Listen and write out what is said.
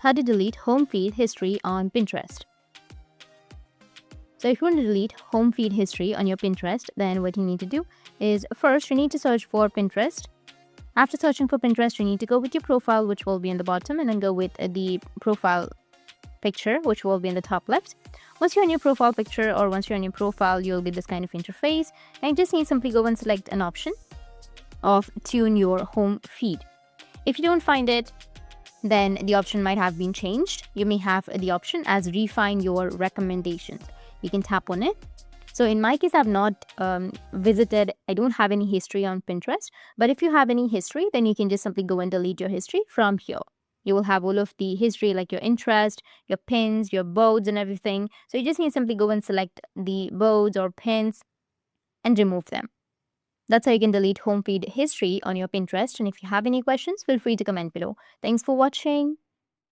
how to delete home feed history on Pinterest. So if you want to delete home feed history on your Pinterest, then what you need to do is first you need to search for Pinterest. After searching for Pinterest, you need to go with your profile, which will be in the bottom, and then go with the profile picture, which will be in the top left. Once you're on your profile picture or once you're on your profile, you'll get this kind of interface, and you just need to simply go and select an option of tune your home feed. If you don't find it, then the option might have been changed. You may have the option as refine your recommendations. You can tap on it. So in my case, I've not visited, I don't have any history on Pinterest, but if you have any history, then you can just simply go and delete your history from here. You will have all of the history like your interest, your pins, your boards and everything. So you just need to simply go and select the boards or pins and remove them. That's how you can delete home feed history on your Pinterest. And if you have any questions, feel free to comment below. Thanks for watching.